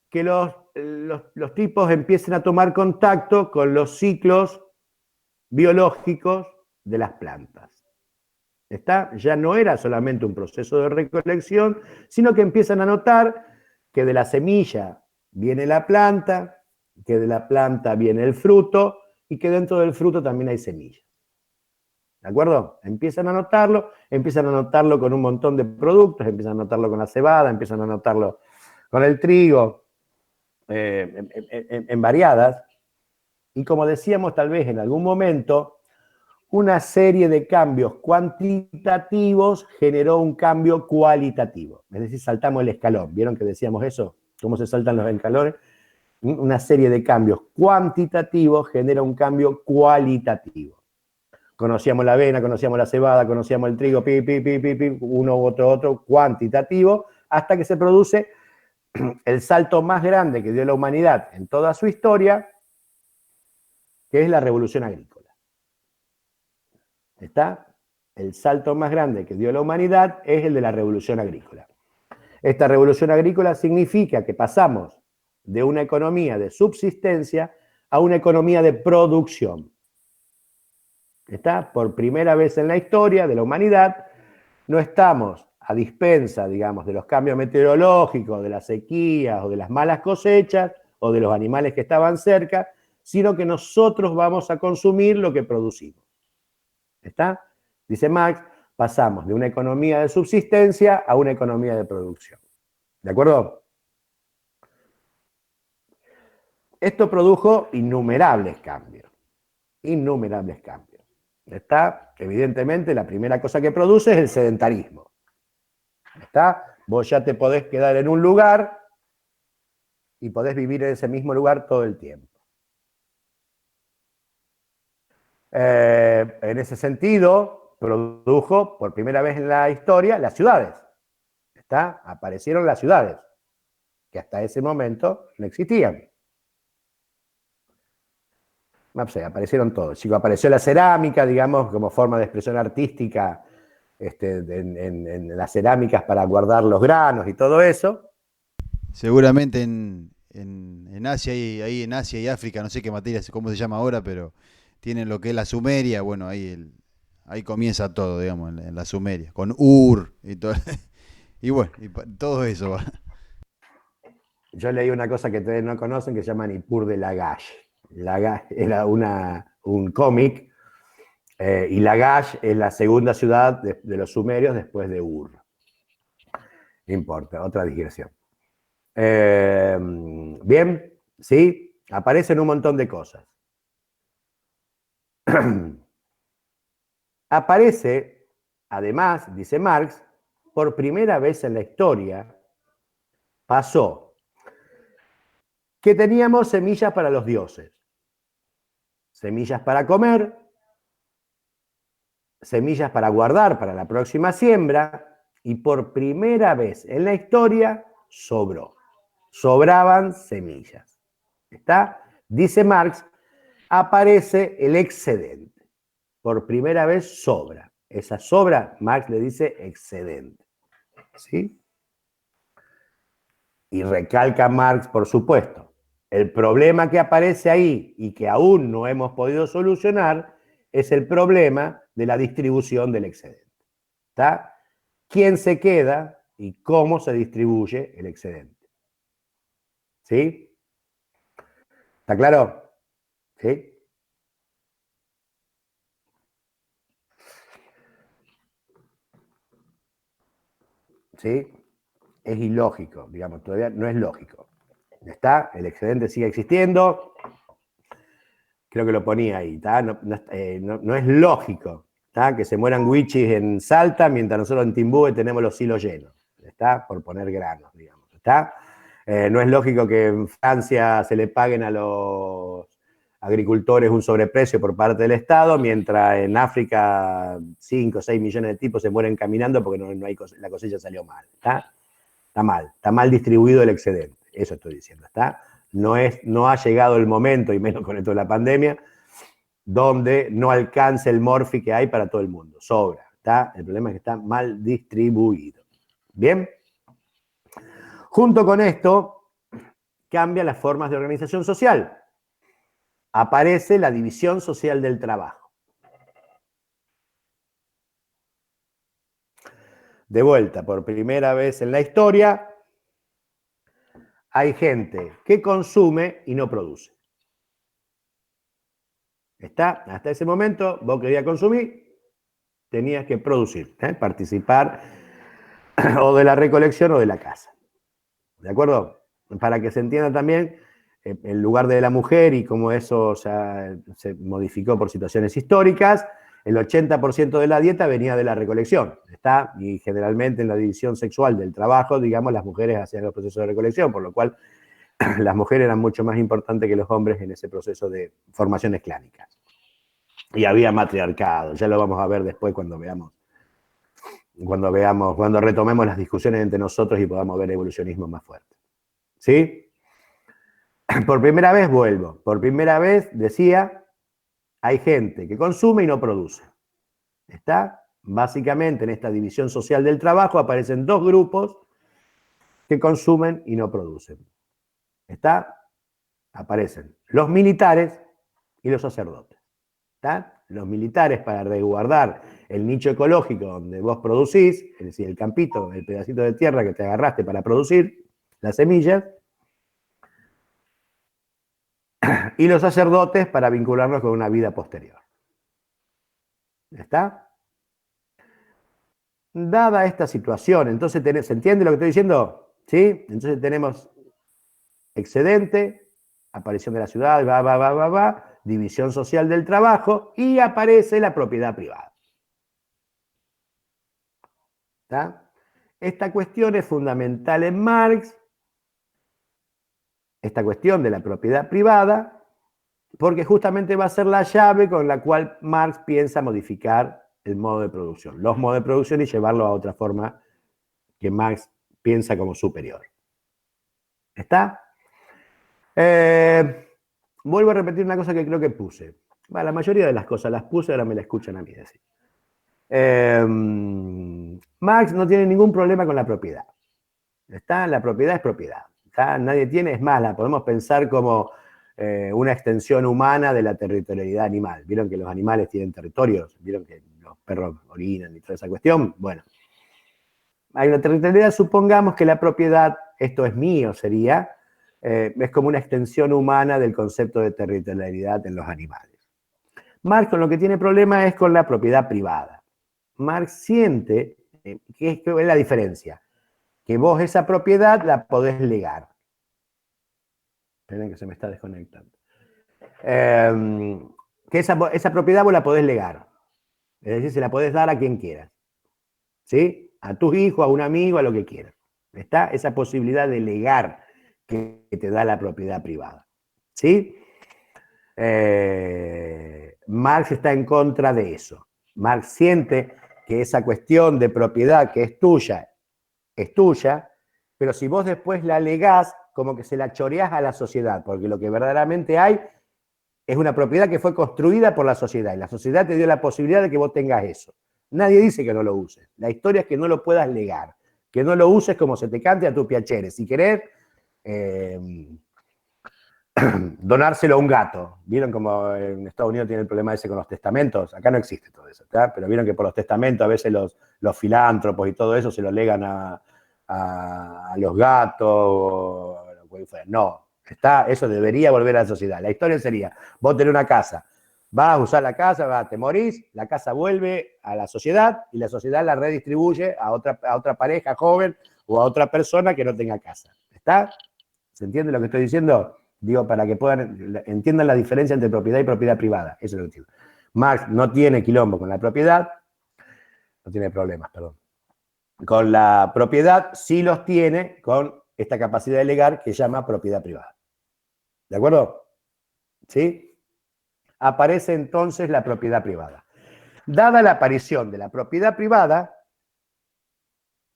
que los tipos empiecen a tomar contacto con los ciclos biológicos de las plantas. Ya no era solamente un proceso de recolección, sino que empiezan a notar que de la semilla viene la planta, que de la planta viene el fruto y que dentro del fruto también hay semillas. ¿De acuerdo? Empiezan a notarlo con un montón de productos, empiezan a notarlo con la cebada, empiezan a notarlo con el trigo, en variadas. Y como decíamos, tal vez en algún momento, una serie de cambios cuantitativos generó un cambio cualitativo. Es decir, saltamos el escalón. ¿Vieron que decíamos eso? ¿Cómo se saltan los escalones? Una serie de cambios cuantitativos genera un cambio cualitativo. Conocíamos la avena, conocíamos la cebada, conocíamos el trigo, uno u otro, cuantitativo, hasta que se produce el salto más grande que dio la humanidad en toda su historia, que es la revolución agrícola. El salto más grande que dio la humanidad es el de la revolución agrícola. Esta revolución agrícola significa que pasamos de una economía de subsistencia a una economía de producción. Por primera vez en la historia de la humanidad, no estamos a dispensa, digamos, de los cambios meteorológicos, de las sequías o de las malas cosechas o de los animales que estaban cerca, sino que nosotros vamos a consumir lo que producimos. Dice Marx, pasamos de una economía de subsistencia a una economía de producción. ¿De acuerdo? Esto produjo innumerables cambios. Innumerables cambios. Evidentemente, la primera cosa que produce es el sedentarismo. Vos ya te podés quedar en un lugar y podés vivir en ese mismo lugar todo el tiempo. En ese sentido, produjo por primera vez en la historia las ciudades. Aparecieron las ciudades, que hasta ese momento no existían. Aparecieron todos. Apareció la cerámica, digamos, como forma de expresión artística, en las cerámicas para guardar los granos y todo eso. Seguramente en Asia y ahí en Asia y África, no sé qué materia, cómo se llama ahora, pero tienen lo que es la Sumeria, bueno, ahí comienza todo, digamos, en la Sumeria, con Ur y todo. Y bueno, todo eso va. Yo leí una cosa que ustedes no conocen que se llama Nippur de Lagash. Lagash era un cómic, y Lagash es la segunda ciudad de los sumerios después de Ur. No importa, otra digresión. Bien, ¿sí? Aparecen un montón de cosas. aparece, además, dice Marx, por primera vez en la historia, pasó que teníamos semillas para los dioses, semillas para comer, semillas para guardar para la próxima siembra, y por primera vez en la historia sobró. Sobraban semillas. ¿Está? Dice Marx, aparece el excedente. Por primera vez sobra. Esa sobra, Marx le dice excedente. ¿Sí? Y recalca Marx, por supuesto, el problema que aparece ahí y que aún no hemos podido solucionar es el problema de la distribución del excedente. ¿Está? ¿Quién se queda y cómo se distribuye el excedente? ¿Sí? ¿Está claro? ¿Sí? ¿Sí? Es ilógico, digamos, todavía no es lógico. ¿Está? El excedente sigue existiendo. Creo que lo ponía ahí, ¿está? No es lógico, ¿está? Que se mueran wichis en Salta mientras nosotros en Timbúe tenemos los silos llenos, ¿está? Por poner granos, digamos, ¿está? No es lógico que en Francia se le paguen a los agricultores un sobreprecio por parte del Estado, mientras en África 5 o 6 millones de tipos se mueren caminando porque no hay, la cosecha salió mal, ¿está? Está mal distribuido el excedente, eso estoy diciendo, ¿está? No ha llegado el momento, y menos con esto de la pandemia, donde no alcance el morfi que hay para todo el mundo. Sobra, ¿está? El problema es que está mal distribuido. ¿Bien? Junto con esto, cambian las formas de organización social. Aparece la división social del trabajo. De vuelta, por primera vez en la historia, hay gente que consume y no produce. ¿Está? Hasta ese momento, vos querías consumir, tenías que producir, participar o de la recolección o de la caza. ¿De acuerdo? Para que se entienda también el lugar de la mujer y cómo eso se modificó por situaciones históricas. El 80% de la dieta venía de la recolección, ¿está? Y generalmente en la división sexual del trabajo, digamos, las mujeres hacían los procesos de recolección, por lo cual las mujeres eran mucho más importantes que los hombres en ese proceso de formaciones clánicas. Y había matriarcado, ya lo vamos a ver después cuando retomemos las discusiones entre nosotros y podamos ver evolucionismo más fuerte. ¿Sí? Por primera vez vuelvo, por primera vez decía, hay gente que consume y no produce. ¿Está? Básicamente en esta división social del trabajo aparecen dos grupos que consumen y no producen. ¿Está? Aparecen los militares y los sacerdotes. ¿Está? Los militares para resguardar el nicho ecológico donde vos producís, es decir, el campito, el pedacito de tierra que te agarraste para producir las semillas, y los sacerdotes para vincularnos con una vida posterior. ¿Está? Dada esta situación, entonces ¿se entiende lo que estoy diciendo? ¿Sí? Entonces tenemos excedente, aparición de la ciudad, división social del trabajo y aparece la propiedad privada. ¿Está? Esta cuestión es fundamental en Marx, esta cuestión de la propiedad privada, porque justamente va a ser la llave con la cual Marx piensa modificar el modo de producción, los modos de producción y llevarlo a otra forma que Marx piensa como superior. ¿Está? Vuelvo a repetir una cosa que creo que puse. Bueno, la mayoría de las cosas las puse, ahora me la escuchan a mí decir. Marx no tiene ningún problema con la propiedad. ¿Está? La propiedad es propiedad. ¿Está? Nadie tiene, es más, la podemos pensar como una extensión humana de la territorialidad animal. ¿Vieron que los animales tienen territorios? ¿Vieron que los perros orinan y toda esa cuestión? Bueno, hay una territorialidad, supongamos que la propiedad, esto es mío, sería, es como una extensión humana del concepto de territorialidad en los animales. Marx con lo que tiene problema es con la propiedad privada. Marx siente, ¿qué es la diferencia? Que vos esa propiedad la podés legar. Esperen que se me está desconectando. Que esa propiedad vos la podés legar. Es decir, se la podés dar a quien quieras. ¿Sí? A tus hijos, a un amigo, a lo que quieras. Está esa posibilidad de legar que te da la propiedad privada. ¿Sí? Marx está en contra de eso. Marx siente que esa cuestión de propiedad que es tuya, pero si vos después la legás, como que se la choreás a la sociedad, porque lo que verdaderamente hay es una propiedad que fue construida por la sociedad, y la sociedad te dio la posibilidad de que vos tengas eso. Nadie dice que no lo uses. La historia es que no lo puedas legar, que no lo uses como se te cante a tu piacere. Si querés, donárselo a un gato. ¿Vieron como en Estados Unidos tiene el problema ese con los testamentos? Acá no existe todo eso, ¿tá? Pero vieron que por los testamentos a veces los filántropos y todo eso se lo legan a los gatos. No, eso debería volver a la sociedad. La historia sería, vos tenés una casa, vas a usar la casa, te morís, la casa vuelve a la sociedad y la sociedad la redistribuye a otra pareja joven o a otra persona que no tenga casa. ¿Está? ¿Se entiende lo que estoy diciendo? Digo, para que entiendan la diferencia entre propiedad y propiedad privada. Eso es lo que entiendo. Marx no tiene quilombo con la propiedad, no tiene problemas, perdón. Con la propiedad sí los tiene con esta capacidad de legar que llama propiedad privada. ¿De acuerdo? ¿Sí? Aparece entonces la propiedad privada. Dada la aparición de la propiedad privada,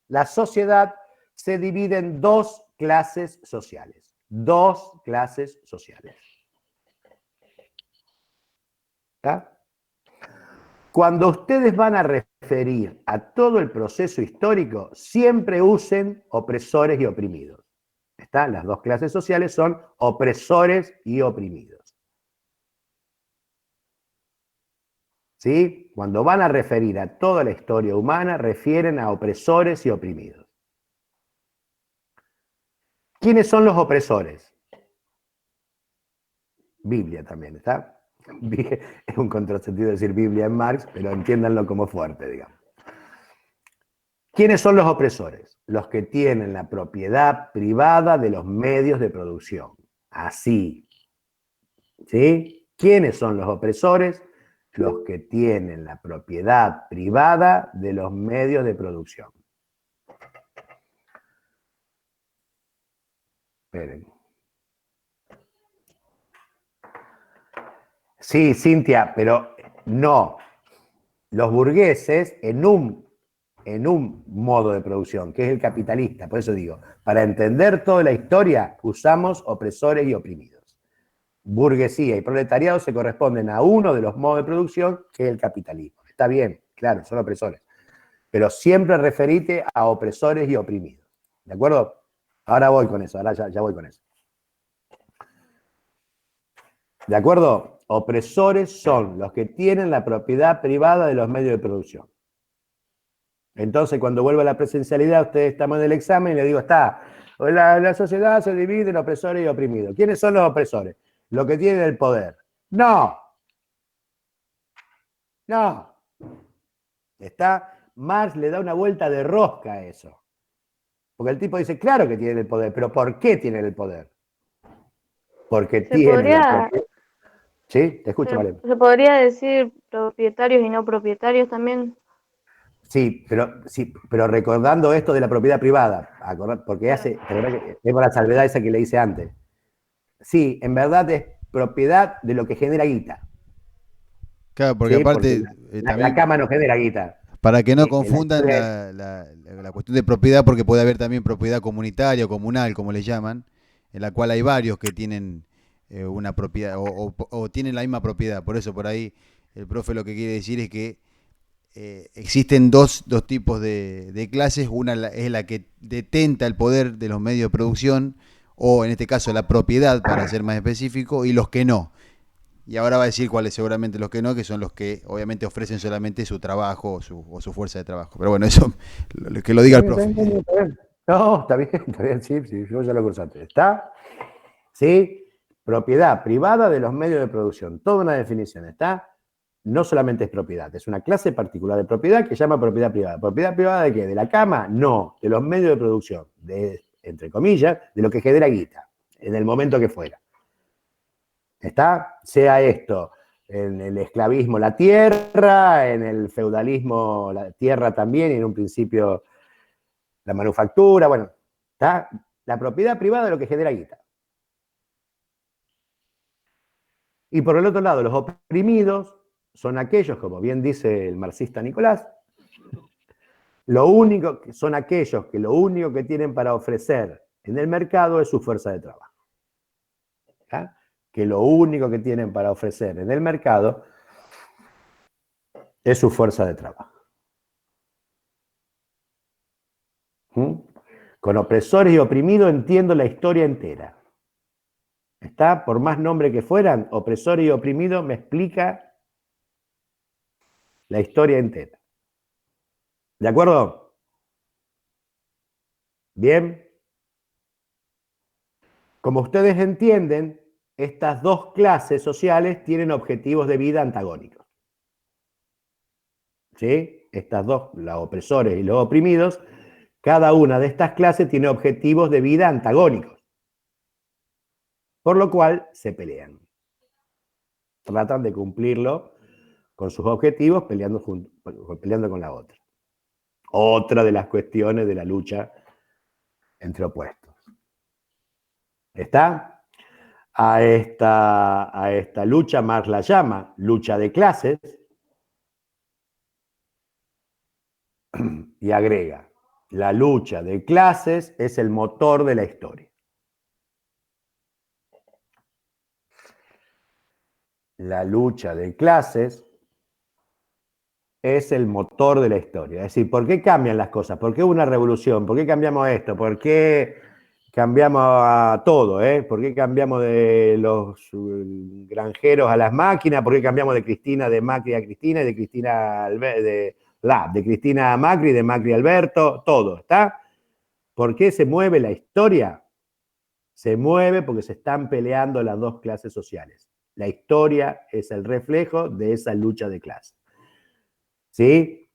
la sociedad se divide en dos clases sociales. Dos clases sociales. ¿Está? Cuando ustedes van a referir a todo el proceso histórico, siempre usen opresores y oprimidos. ¿Está? Las dos clases sociales son opresores y oprimidos. ¿Sí? Cuando van a referir a toda la historia humana, refieren a opresores y oprimidos. ¿Quiénes son los opresores? Biblia también, ¿está? Es un contrasentido decir Biblia en Marx, pero entiéndanlo como fuerte, digamos. ¿Quiénes son los opresores? Los que tienen la propiedad privada de los medios de producción. Así. ¿Sí? ¿Quiénes son los opresores? Los que tienen la propiedad privada de los medios de producción. Esperen. Sí, Cintia, pero no. Los burgueses en un modo de producción, que es el capitalista. Por eso digo, para entender toda la historia, usamos opresores y oprimidos. Burguesía y proletariado se corresponden a uno de los modos de producción, que es el capitalismo. Está bien, claro, son opresores. Pero siempre referite a opresores y oprimidos. ¿De acuerdo? Ahora voy con eso, ahora ya voy con eso. ¿De acuerdo? Opresores son los que tienen la propiedad privada de los medios de producción. Entonces, cuando vuelva a la presencialidad, ustedes estamos en el examen y le digo, la sociedad se divide en opresores y oprimidos. ¿Quiénes son los opresores? Los que tienen el poder. No. Marx le da una vuelta de rosca a eso. Porque el tipo dice, claro que tienen el poder, pero ¿por qué tienen el poder? Porque tienen la propiedad. ¿Sí? Te escucho, Malena. ¿Se podría decir propietarios y no propietarios también? Sí, pero recordando esto de la propiedad privada, porque es por la salvedad esa que le hice antes. Sí, en verdad es propiedad de lo que genera guita. Claro, porque aparte la cama no genera guita. Para que no confundan la cuestión de propiedad, porque puede haber también propiedad comunitaria o comunal, como le llaman, en la cual hay varios que tienen una propiedad o tienen la misma propiedad. Por eso por ahí el profe lo que quiere decir es que existen dos tipos de clases. Una es la que detenta el poder de los medios de producción, o en este caso la propiedad, para ser más específico, y los que no. Y ahora va a decir cuáles seguramente los que no, que son los que obviamente ofrecen solamente su trabajo o su fuerza de trabajo. Pero bueno, eso que lo diga el profe. No, está bien, sí, yo ya lo cursaste. ¿Está? Sí, propiedad privada de los medios de producción. Toda una definición, ¿está? No solamente es propiedad, es una clase particular de propiedad que se llama propiedad privada. ¿Propiedad privada de qué? ¿De la cama? No, de los medios de producción, entre comillas, de lo que genera guita, en el momento que fuera. ¿Está? Sea esto En el esclavismo la tierra, en el feudalismo la tierra también, y en un principio la manufactura, bueno, está la propiedad privada de lo que genera guita. Y por el otro lado, los oprimidos son aquellos, como bien dice el marxista Nicolás, son aquellos que lo único que tienen para ofrecer en el mercado es su fuerza de trabajo. ¿Ya? Que lo único que tienen para ofrecer en el mercado es su fuerza de trabajo. ¿Mm? Con opresores y oprimidos entiendo la historia entera. ¿Está? Por más nombre que fueran, opresor y oprimido me explica la historia entera. ¿De acuerdo? Bien. Como ustedes entienden, estas dos clases sociales tienen objetivos de vida antagónicos. ¿Sí? Estas dos, los opresores y los oprimidos, cada una de estas clases tiene objetivos de vida antagónicos. Por lo cual se pelean. Tratan de cumplirlo con sus objetivos peleando con la otra. Otra de las cuestiones de la lucha entre opuestos. ¿Está? A esta lucha Marx la llama lucha de clases y agrega, la lucha de clases es el motor de la historia. La lucha de clases es el motor de la historia. Es decir, ¿por qué cambian las cosas? ¿Por qué hubo una revolución? ¿Por qué cambiamos esto? ¿Por qué cambiamos a todo? ¿Por qué cambiamos de los granjeros a las máquinas? ¿Por qué cambiamos de Cristina, de Macri a Cristina y de Cristina de Cristina a Macri, de Macri a Alberto? Todo, ¿está? ¿Por qué se mueve la historia? Se mueve porque se están peleando las dos clases sociales. La historia es el reflejo de esa lucha de clases. ¿Sí?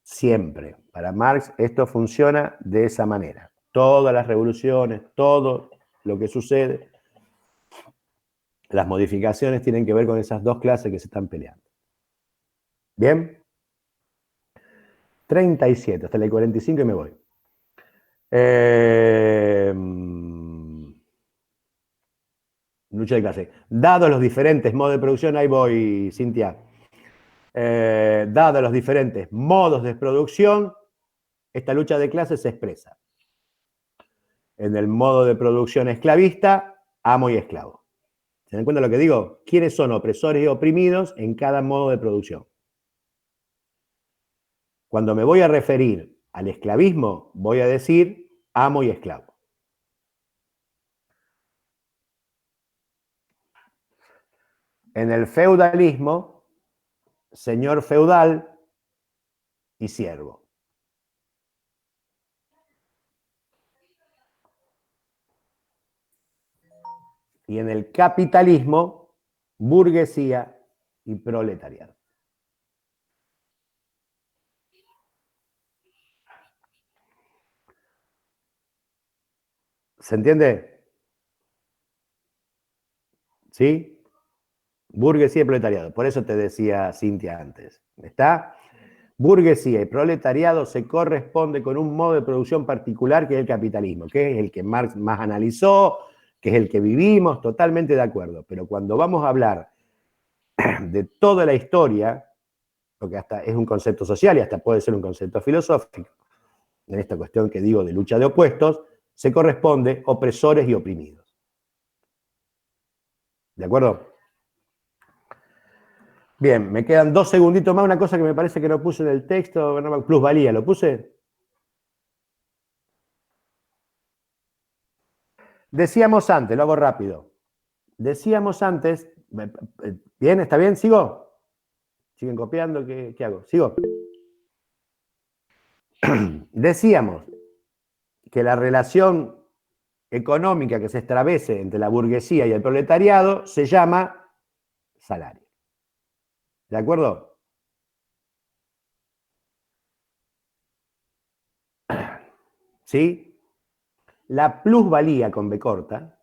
Siempre. Para Marx esto funciona de esa manera. Todas las revoluciones, todo lo que sucede, las modificaciones tienen que ver con esas dos clases que se están peleando. ¿Bien? 37, hasta la 45 y me voy. Lucha de clase. Dados los diferentes modos de producción, ahí voy, Cintia. Dados los diferentes modos de producción, esta lucha de clases se expresa en el modo de producción esclavista, amo y esclavo. ¿Se dan cuenta de lo que digo? ¿Quiénes son opresores y oprimidos en cada modo de producción? Cuando me voy a referir al esclavismo, voy a decir amo y esclavo. En el feudalismo, señor feudal y siervo. Y en el capitalismo, burguesía y proletariado. ¿Se entiende? ¿Sí? Burguesía y proletariado. Por eso te decía Cintia antes. ¿Está? Burguesía y proletariado se corresponde con un modo de producción particular que es el capitalismo, que es el que Marx más analizó, que es el que vivimos, totalmente de acuerdo. Pero cuando vamos a hablar de toda la historia, porque hasta es un concepto social y hasta puede ser un concepto filosófico, en esta cuestión que digo de lucha de opuestos, se corresponde opresores y oprimidos. ¿De acuerdo? Bien, me quedan 2 segunditos más. Una cosa que me parece que no puse en el texto, plusvalía, ¿lo puse? Decíamos antes, lo hago rápido. Decíamos antes, ¿bien? ¿Está bien? ¿Sigo? ¿Siguen copiando? ¿Qué hago? ¿Sigo? Decíamos que la relación económica que se establece entre la burguesía y el proletariado se llama salario. ¿De acuerdo? ¿Sí? La plusvalía con B corta,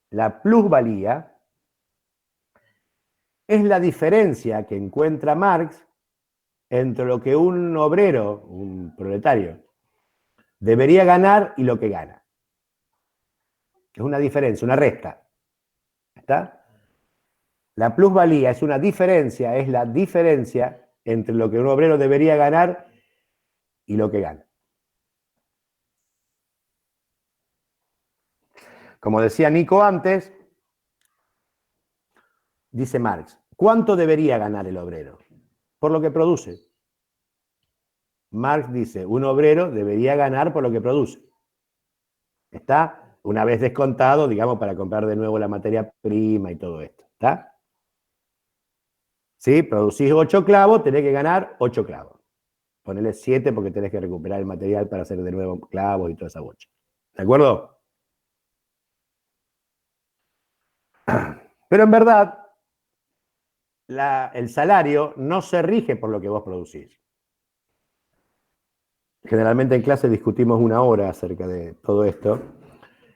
la plusvalía es la diferencia que encuentra Marx entre lo que un obrero, un proletario, debería ganar y lo que gana. Es una diferencia, una resta. ¿Está? La plusvalía es una diferencia, es la diferencia entre lo que un obrero debería ganar y lo que gana. Como decía Nico antes, dice Marx, ¿cuánto debería ganar el obrero? Por lo que produce. Marx dice, un obrero debería ganar por lo que produce. ¿Está? Una vez descontado, digamos, para comprar de nuevo la materia prima y todo esto. ¿Está? Si producís 8 clavos, tenés que ganar 8 clavos. Ponele 7 porque tenés que recuperar el material para hacer de nuevo clavos y toda esa bocha. ¿De acuerdo? Pero en verdad, el salario no se rige por lo que vos producís. Generalmente en clase discutimos 1 hora acerca de todo esto.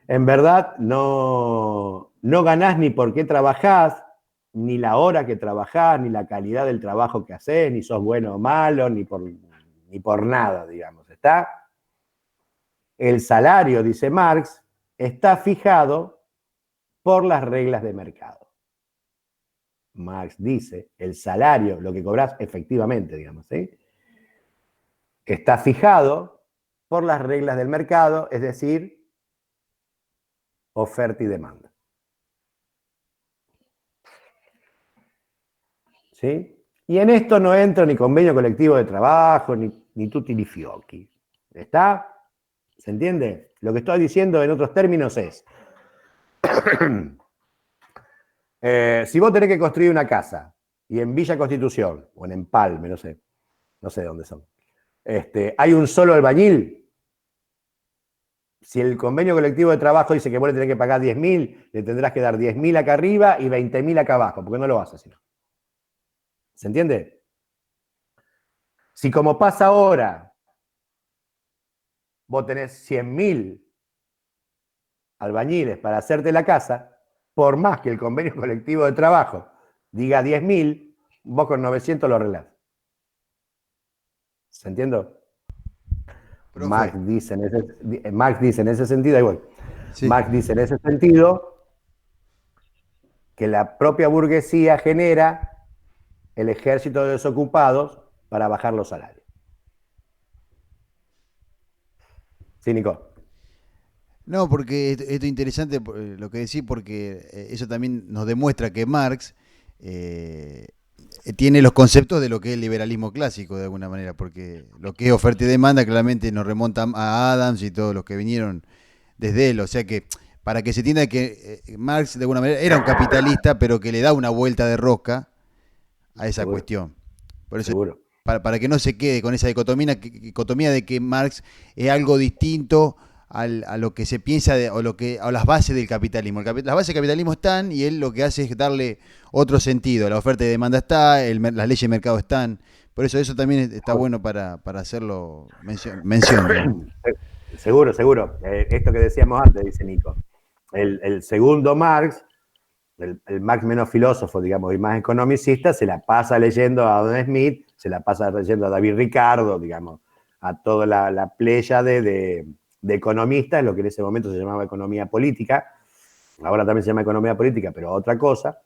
En verdad, no ganás ni por qué trabajás, ni la hora que trabajás, ni la calidad del trabajo que hacés, ni sos bueno o malo, ni por nada, digamos. ¿Está? El salario, dice Marx, está fijado por las reglas de mercado. Marx dice, el salario, lo que cobrás efectivamente, digamos, ¿sí? Está fijado por las reglas del mercado, es decir, oferta y demanda. ¿Sí? Y en esto no entra ni convenio colectivo de trabajo, ni tutti ni fiocchi. ¿Está? ¿Se entiende? Lo que estoy diciendo en otros términos es, si vos tenés que construir una casa, y en Villa Constitución, o en Empalme, no sé dónde son, hay un solo albañil, si el convenio colectivo de trabajo dice que vos le tenés que pagar 10.000, le tendrás que dar 10.000 acá arriba y 20.000 acá abajo, porque no lo haces sino. ¿Se entiende? Si como pasa ahora, vos tenés 100.000 albañiles para hacerte la casa, por más que el convenio colectivo de trabajo diga 10.000, vos con 900 lo arreglás. ¿Se entiende? Marx dice en ese sentido, ahí voy. Sí. Marx dice en ese sentido que la propia burguesía genera el ejército de desocupados para bajar los salarios. Sí, Nico. No, porque esto es interesante lo que decís, porque eso también nos demuestra que Marx tiene los conceptos de lo que es el liberalismo clásico, de alguna manera, porque lo que es oferta y demanda claramente nos remonta a Adams y todos los que vinieron desde él. O sea que, para que se entienda que Marx, de alguna manera, era un capitalista, pero que le da una vuelta de rosca a esa cuestión. Por eso, para que no se quede con esa dicotomía de que Marx es algo distinto a lo que se piensa a las bases del capitalismo. Las bases del capitalismo están y él lo que hace es darle otro sentido. La oferta y demanda está, las leyes de mercado están. Por eso también está bueno para hacerlo mención. ¿No? Seguro. Esto que decíamos antes, dice Nico. El segundo Marx, el Marx menos filósofo, digamos, y más economicista, se la pasa leyendo a Adam Smith, se la pasa leyendo a David Ricardo, digamos, a toda la pléyade de economistas, lo que en ese momento se llamaba economía política, ahora también se llama economía política, pero otra cosa.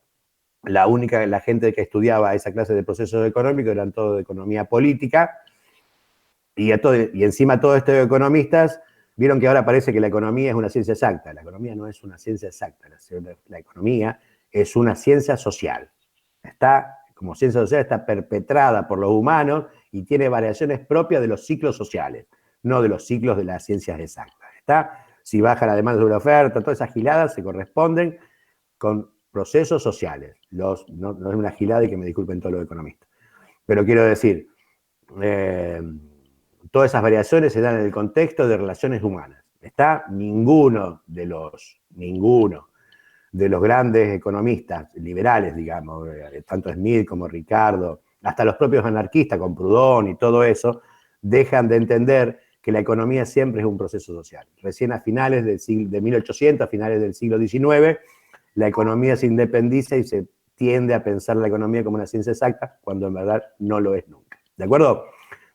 La gente que estudiaba esa clase de procesos económicos eran todos de economía política, y encima todos estos economistas vieron que ahora parece que la economía es una ciencia exacta. La economía no es una ciencia exacta, la economía es una ciencia social. Como ciencia social está perpetrada por los humanos y tiene variaciones propias de los ciclos sociales, no de los ciclos de las ciencias exactas. Si baja la demanda sobre la oferta, todas esas giladas se corresponden con procesos sociales. No es una gilada y que me disculpen todos los economistas. Pero quiero decir, todas esas variaciones se dan en el contexto de relaciones humanas. Ninguno de los grandes economistas liberales, digamos, tanto Smith como Ricardo, hasta los propios anarquistas con Proudhon y todo eso, dejan de entender que la economía siempre es un proceso social. Recién a finales de 1800, a finales del siglo XIX, la economía se independiza y se tiende a pensar la economía como una ciencia exacta, cuando en verdad no lo es nunca. ¿De acuerdo?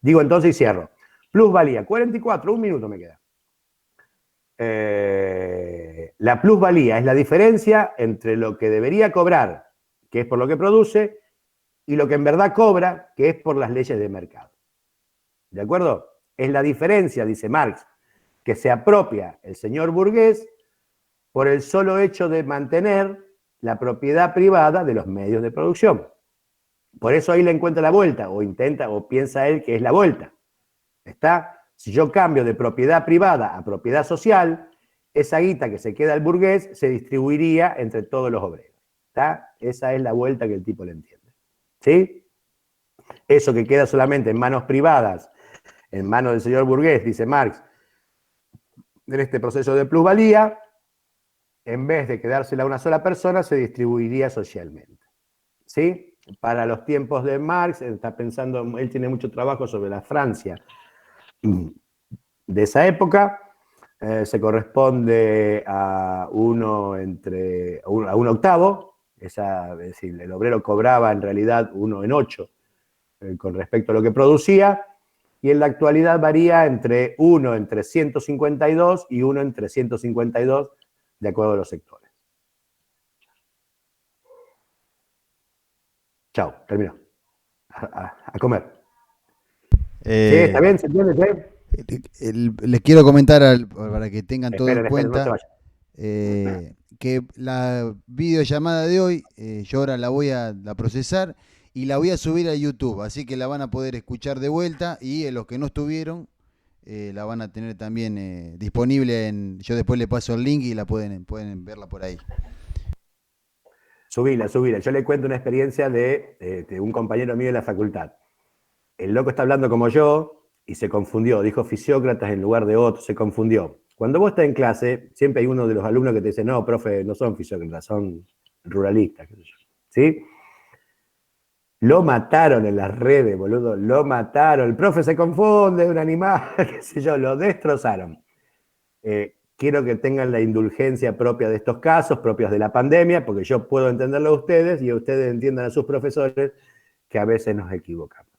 Digo entonces y cierro. Plusvalía, 44, un minuto me queda. La plusvalía es la diferencia entre lo que debería cobrar, que es por lo que produce, y lo que en verdad cobra, que es por las leyes de mercado. ¿De acuerdo? Es la diferencia, dice Marx, que se apropia el señor burgués por el solo hecho de mantener la propiedad privada de los medios de producción. Por eso ahí le encuentra la vuelta, o intenta, o piensa él que es la vuelta. ¿Está? Si yo cambio de propiedad privada a propiedad social, esa guita que se queda al burgués se distribuiría entre todos los obreros. ¿Está? Esa es la vuelta que el tipo le entiende. ¿Sí? Eso que queda solamente en manos privadas, en manos del señor burgués, dice Marx, en este proceso de plusvalía, en vez de quedársela a una sola persona, se distribuiría socialmente. ¿Sí? Para los tiempos de Marx, está pensando, él tiene mucho trabajo sobre la Francia de esa época, se corresponde a un octavo, es decir, el obrero cobraba en realidad 1 en 8 con respecto a lo que producía, y en la actualidad varía entre 1 en 352 y 1 en 352 de acuerdo a los sectores. Chao, terminó. A comer. ¿Sí? ¿Está bien? ¿Se entiende? Les quiero comentar, para que tengan todo en Esperen, no se cuenta, vayan. que la videollamada de hoy, yo ahora la voy a procesar y la voy a subir a YouTube, así que la van a poder escuchar de vuelta, y los que no estuvieron la van a tener también disponible yo después le paso el link y la pueden verla por ahí. Subila. Yo le cuento una experiencia de un compañero mío de la facultad. El loco está hablando como yo y se confundió, dijo Fisiócratas en lugar de otro, se confundió. Cuando vos estás en clase, siempre hay uno de los alumnos que te dice, no, profe, no son fisiócratas, son ruralistas, qué sé yo. ¿Sí? Lo mataron en las redes, boludo, lo mataron. El profe se confunde, un animal, qué sé yo, lo destrozaron. Quiero que tengan la indulgencia propia de estos casos, propios de la pandemia, porque yo puedo entenderlo a ustedes y ustedes entiendan a sus profesores que a veces nos equivocamos.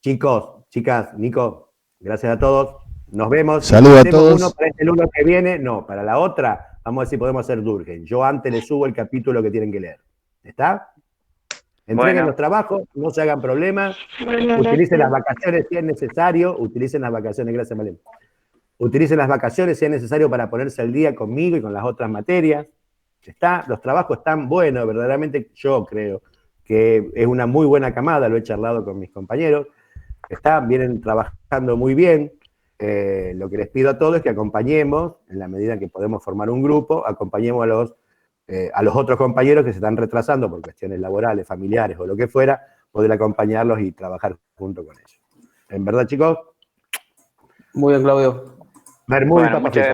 Chicos, chicas, Nico, gracias a todos. Nos vemos. Saludos a todos. Uno para este lunes que viene, no, para la otra, vamos a ver si podemos hacer Durgen. Yo antes les subo el capítulo que tienen que leer. ¿Está? Entreguen los trabajos, no se hagan problemas, utilicen las vacaciones si es necesario, utilicen las vacaciones, gracias Malena. Utilicen las vacaciones si es necesario para ponerse al día conmigo y con las otras materias. ¿Está? Los trabajos están buenos, verdaderamente yo creo que es una muy buena camada, lo he charlado con mis compañeros. Vienen trabajando muy bien. Lo que les pido a todos es que acompañemos, en la medida en que podemos formar un grupo, acompañemos a los otros compañeros que se están retrasando por cuestiones laborales, familiares o lo que fuera, poder acompañarlos y trabajar junto con ellos. En verdad, chicos. Muy bien, Claudio. Muy Bueno, muchas